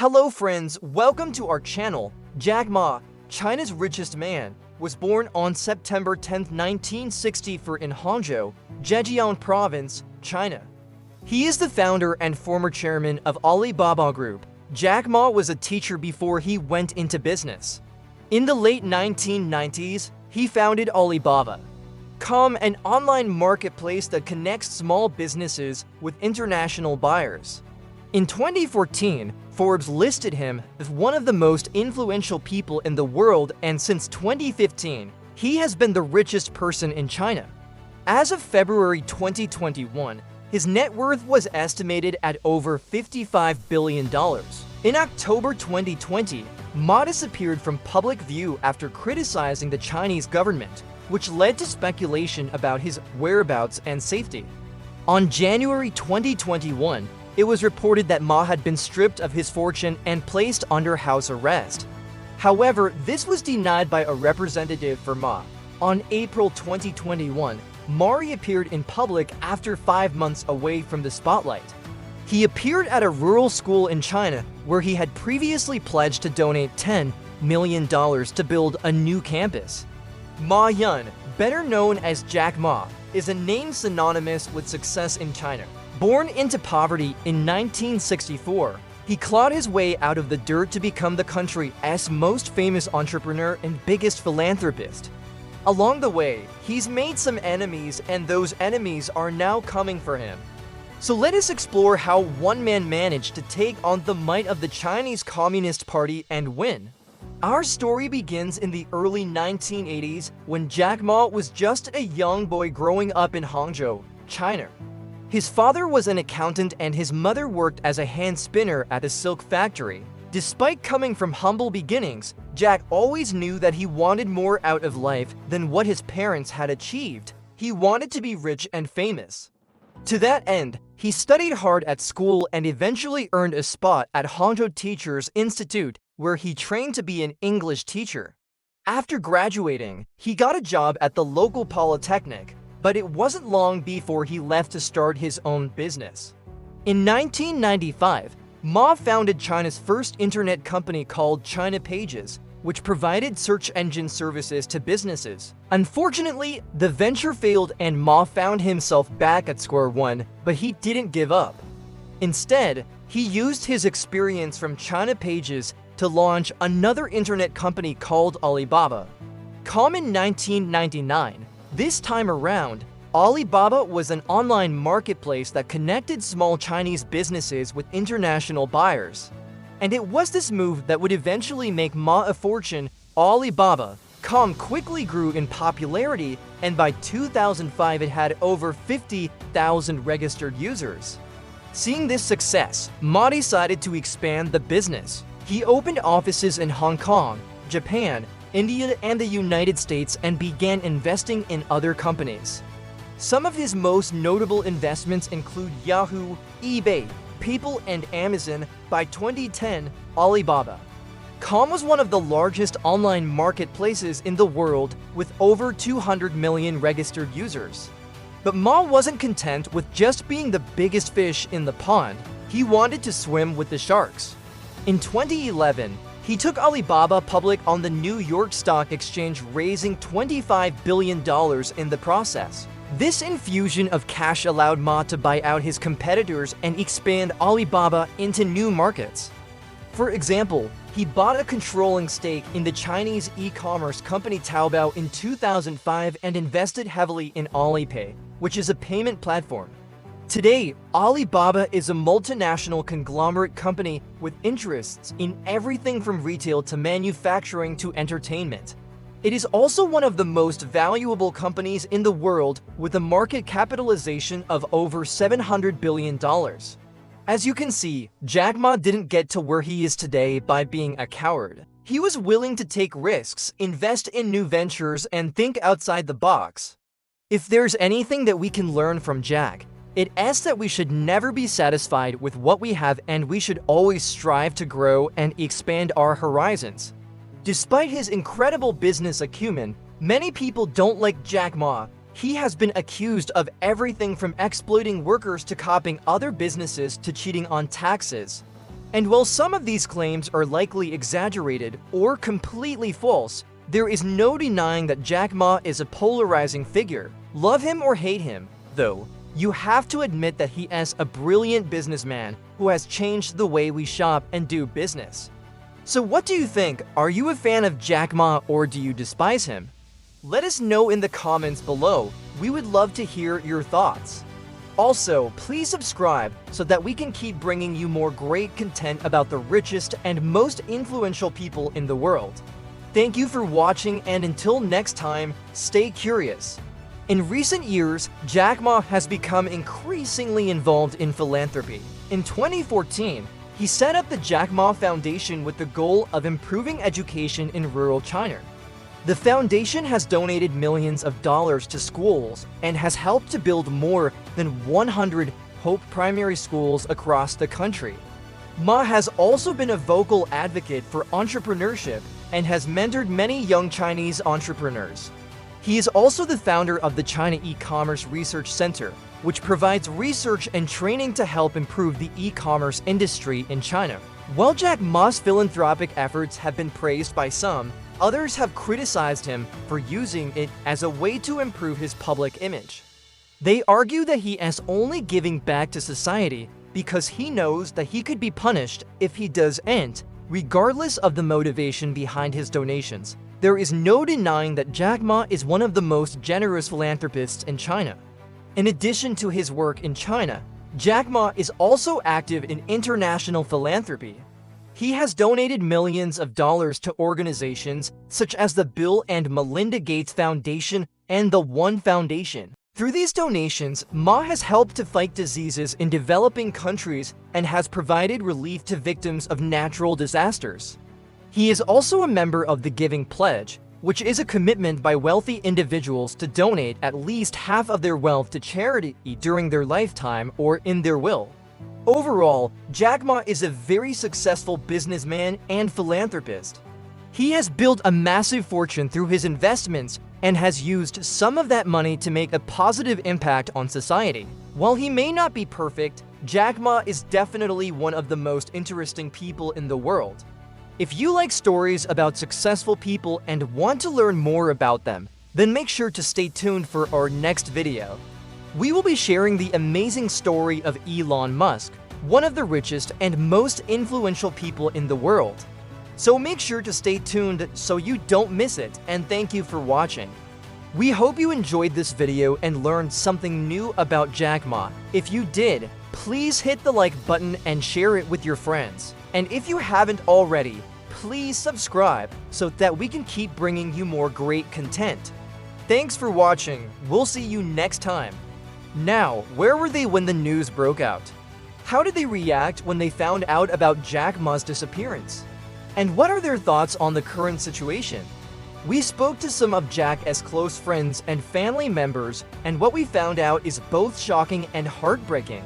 Hello friends, welcome to our channel. Jack Ma, China's richest man, was born on September 10, 1964 in Hangzhou, Zhejiang Province, China. He is the founder and former chairman of Alibaba Group. Jack Ma was a teacher before he went into business. In the late 1990s, he founded Alibaba.com, an online marketplace that connects small businesses with international buyers. In 2014, Forbes listed him as one of the most influential people in the world, and since 2015, he has been the richest person in China. As of February 2021, his net worth was estimated at over $55 billion. In October 2020, Ma disappeared from public view after criticizing the Chinese government, which led to speculation about his whereabouts and safety. On January 2021, it was reported that Ma had been stripped of his fortune and placed under house arrest. However, this was denied by a representative for Ma. On April 2021, Ma reappeared in public after 5 months away from the spotlight. He appeared at a rural school in China where he had previously pledged to donate $10 million to build a new campus. Ma Yun, better known as Jack Ma, is a name synonymous with success in China. Born into poverty in 1964, he clawed his way out of the dirt to become the country's most famous entrepreneur and biggest philanthropist. Along the way, he's made some enemies, and those enemies are now coming for him. So let us explore how one man managed to take on the might of the Chinese Communist Party and win. Our story begins in the early 1980s when Jack Ma was just a young boy growing up in Hangzhou, China. His father was an accountant and his mother worked as a hand spinner at a silk factory. Despite coming from humble beginnings, Jack always knew that he wanted more out of life than what his parents had achieved. He wanted to be rich and famous. To that end, he studied hard at school and eventually earned a spot at Hangzhou Teachers Institute, where he trained to be an English teacher. After graduating, he got a job at the local polytechnic, but it wasn't long before he left to start his own business. In 1995, Ma founded China's first internet company called China Pages, which provided search engine services to businesses. Unfortunately, the venture failed and Ma found himself back at square one, but he didn't give up. Instead, he used his experience from China Pages to launch another internet company called Alibaba.com in 1999. This time around, Alibaba was an online marketplace that connected small Chinese businesses with international buyers. And it was this move that would eventually make Ma a fortune. Alibaba.com quickly grew in popularity, and by 2005 it had over 50,000 registered users. Seeing this success, Ma decided to expand the business. He opened offices in Hong Kong, Japan, India, and the United States, and began investing in other companies. Some of his most notable investments include Yahoo, eBay, People, and Amazon. By 2010, Alibaba.com was one of the largest online marketplaces in the world with over 200 million registered users. But Ma wasn't content with just being the biggest fish in the pond. He wanted to swim with the sharks. In 2011, he took Alibaba public on the New York Stock Exchange, raising $25 billion in the process. This infusion of cash allowed Ma to buy out his competitors and expand Alibaba into new markets. For example, he bought a controlling stake in the Chinese e-commerce company Taobao in 2005 and invested heavily in Alipay, which is a payment platform. Today, Alibaba is a multinational conglomerate company with interests in everything from retail to manufacturing to entertainment. It is also one of the most valuable companies in the world with a market capitalization of over $700 billion. As you can see, Jack Ma didn't get to where he is today by being a coward. He was willing to take risks, invest in new ventures, and think outside the box. If there's anything that we can learn from Jack, it is that we should never be satisfied with what we have, and we should always strive to grow and expand our horizons. Despite his incredible business acumen, many people don't like Jack Ma. He has been accused of everything from exploiting workers to copying other businesses to cheating on taxes. And while some of these claims are likely exaggerated or completely false, there is no denying that Jack Ma is a polarizing figure. Love him or hate him, though, you have to admit that he is a brilliant businessman who has changed the way we shop and do business. So what do you think? Are you a fan of Jack Ma or do you despise him? Let us know in the comments below. We would love to hear your thoughts. Also, please subscribe so that we can keep bringing you more great content about the richest and most influential people in the world. Thank you for watching, and until next time, stay curious. In recent years, Jack Ma has become increasingly involved in philanthropy. In 2014, he set up the Jack Ma Foundation with the goal of improving education in rural China. The foundation has donated millions of dollars to schools and has helped to build more than 100 Hope primary schools across the country. Ma has also been a vocal advocate for entrepreneurship and has mentored many young Chinese entrepreneurs. He is also the founder of the China E-commerce Research Center, which provides research and training to help improve the e-commerce industry in China. While Jack Ma's philanthropic efforts have been praised by some, others have criticized him for using it as a way to improve his public image. They argue that he is only giving back to society because he knows that he could be punished if he doesn't, regardless of the motivation behind his donations. There is no denying that Jack Ma is one of the most generous philanthropists in China. In addition to his work in China, Jack Ma is also active in international philanthropy. He has donated millions of dollars to organizations such as the Bill and Melinda Gates Foundation and the One Foundation. Through these donations, Ma has helped to fight diseases in developing countries and has provided relief to victims of natural disasters. He is also a member of the Giving Pledge, which is a commitment by wealthy individuals to donate at least half of their wealth to charity during their lifetime or in their will. Overall, Jack Ma is a very successful businessman and philanthropist. He has built a massive fortune through his investments and has used some of that money to make a positive impact on society. While he may not be perfect, Jack Ma is definitely one of the most interesting people in the world. If you like stories about successful people and want to learn more about them, then make sure to stay tuned for our next video. We will be sharing the amazing story of Elon Musk, one of the richest and most influential people in the world. So make sure to stay tuned so you don't miss it, and thank you for watching. We hope you enjoyed this video and learned something new about Jack Ma. If you did, please hit the like button and share it with your friends. And if you haven't already, please subscribe so that we can keep bringing you more great content. Thanks for watching. We'll see you next time. Now, where were they when the news broke out? How did they react when they found out about Jack Ma's disappearance? And what are their thoughts on the current situation? We spoke to some of Jack's close friends and family members, and what we found out is both shocking and heartbreaking.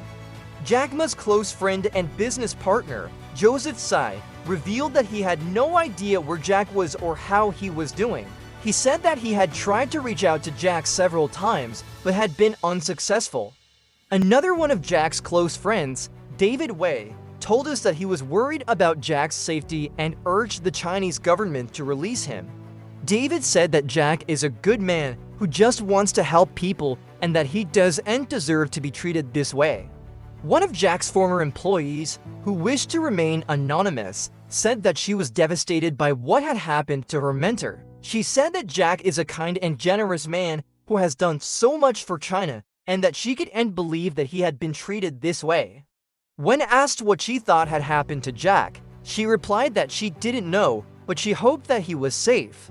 Jack Ma's close friend and business partner, Joseph Tsai, revealed that he had no idea where Jack was or how he was doing. He said that he had tried to reach out to Jack several times, but had been unsuccessful. Another one of Jack's close friends, David Wei, told us that he was worried about Jack's safety and urged the Chinese government to release him. David said that Jack is a good man who just wants to help people and that he doesn't deserve to be treated this way. One of Jack's former employees, who wished to remain anonymous, said that she was devastated by what had happened to her mentor. She said that Jack is a kind and generous man who has done so much for China and that she couldn't believe that he had been treated this way. When asked what she thought had happened to Jack, she replied that she didn't know, but she hoped that he was safe.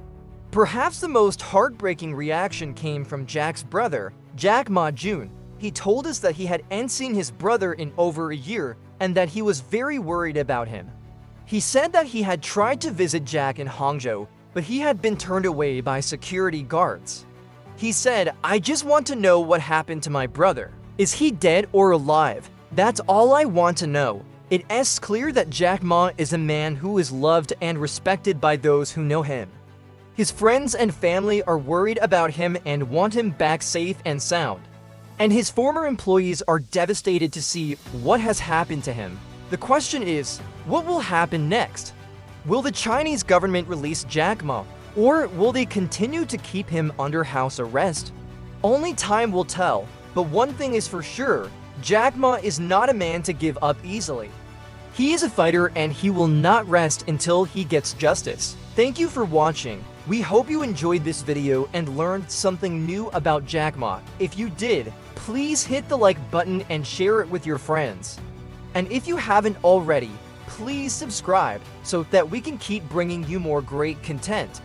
Perhaps the most heartbreaking reaction came from Jack's brother, Jack Ma Jun. He told us that he hadn't seen his brother in over a year and that he was very worried about him. He said that he had tried to visit Jack in Hangzhou, but he had been turned away by security guards. He said, "I just want to know what happened to my brother. Is he dead or alive? That's all I want to know." It is clear that Jack Ma is a man who is loved and respected by those who know him. His friends and family are worried about him and want him back safe and sound. And his former employees are devastated to see what has happened to him. The question is, what will happen next? Will the Chinese government release Jack Ma, or will they continue to keep him under house arrest? Only time will tell, but one thing is for sure, Jack Ma is not a man to give up easily. He is a fighter and he will not rest until he gets justice. Thank you for watching. We hope you enjoyed this video and learned something new about Jack Ma. If you did, please hit the like button and share it with your friends. And if you haven't already, please subscribe so that we can keep bringing you more great content.